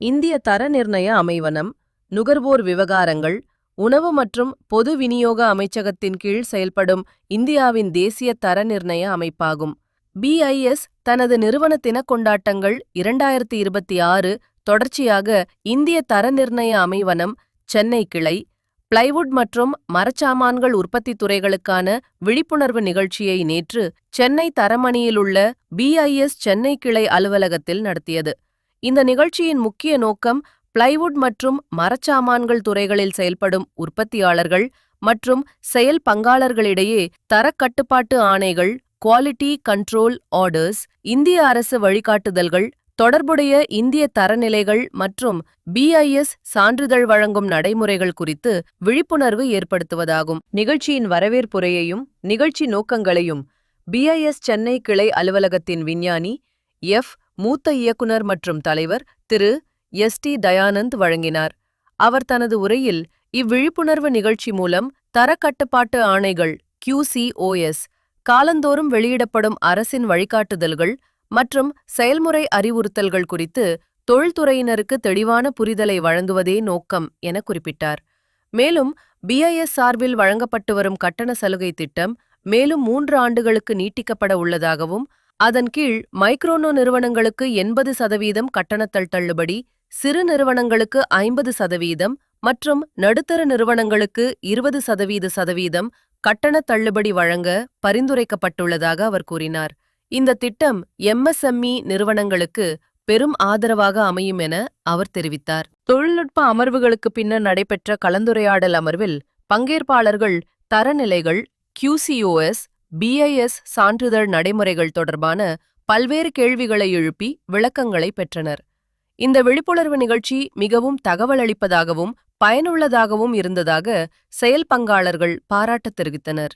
இந்திய தர நிர்ணய அமைவனம், நுகர்வோர் விவகாரங்கள், உணவு மற்றும் பொது விநியோக அமைச்சகத்தின் கீழ் செயல்படும் இந்தியாவின் தேசிய தர நிர்ணய அமைப்பாகும். BIS தனது நிறுவன தினக் கொண்டாட்டங்கள் 2026 தொடர்ச்சியாக இந்திய தர நிர்ணய அமைவனம், சென்னை கிளை, பிளைவுட் மற்றும் மரச்சாமான்கள் உற்பத்தித் துறைகளுக்கான விழிப்புணர்வு நிகழ்ச்சியை நேற்று சென்னை தரமணியிலுள்ள BIS சென்னை கிளை அலுவலகத்தில் நடத்தியது. இந்த நிகழ்ச்சியின் முக்கிய நோக்கம் பிளைவுட் மற்றும் மரச்சாமான்கள் துறைகளில் செயல்படும் உற்பத்தியாளர்கள் மற்றும் செயல் பங்காளர்களிடையே தரக்கட்டுப்பாட்டு ஆணைகள், குவாலிட்டி கண்ட்ரோல் ஆர்டர்ஸ், இந்திய அரசு வழிகாட்டுதல்கள், தொடர்புடைய இந்திய தரநிலைகள் மற்றும் BIS சான்றிதழ் வழங்கும் நடைமுறைகள் குறித்து விழிப்புணர்வு ஏற்படுத்துவதாகும். நிகழ்ச்சியின் வரவேற்புரையையும் நிகழ்ச்சி நோக்கங்களையும் BIS சென்னை கிளை அலுவலகத்தின் விஞ்ஞானி மூத்த இயக்குனர் மற்றும் தலைவர் திரு ST தயானந்த் வழங்கினார். அவர் தனது உரையில் இவ்விழிப்புணர்வு நிகழ்ச்சி மூலம் தரக்கட்டுப்பாட்டு ஆணைகள் QCOS, காலந்தோறும் வெளியிடப்படும் அரசின் வழிகாட்டுதல்கள் மற்றும் செயல்முறை அறிவுறுத்தல்கள் குறித்து தொழில்துறையினருக்கு தெளிவான புரிதலை வழங்குவதே நோக்கம் என குறிப்பிட்டார். மேலும் BIS சார்பில் வழங்கப்பட்டு வரும் கட்டண சலுகை திட்டம் மேலும் 3 ஆண்டுகளுக்கு நீட்டிக்கப்பட உள்ளதாகவும், அதன் கீழ் மைக்ரோனோ நிறுவனங்களுக்கு 80% கட்டணத்தள் தள்ளுபடி, சிறு நிறுவனங்களுக்கு 50% மற்றும் நடுத்தர நிறுவனங்களுக்கு 20% கட்டண தள்ளுபடி வழங்க பரிந்துரைக்கப்பட்டுள்ளதாக அவர் கூறினார். இந்த திட்டம் MSME நிறுவனங்களுக்கு பெரும் ஆதரவாக அமையும் என அவர் தெரிவித்தார். தொழில்நுட்ப அமர்வுகளுக்கு பின்னர் நடைபெற்ற கலந்துரையாடல் அமர்வில் பங்கேற்பாளர்கள் தரநிலைகள், QCOS, BIS சான்றிதழ் நடைமுறைகள் தொடர்பான பல்வேறு கேள்விகளை எழுப்பி விளக்கங்களை பெற்றனர். இந்த விழிப்புணர்வு நிகழ்ச்சி மிகவும் தகவலளிப்பதாகவும் பயனுள்ளதாகவும் இருந்ததாக செயல் பங்காளர்கள் பாராட்டு தெரிவித்தனர்.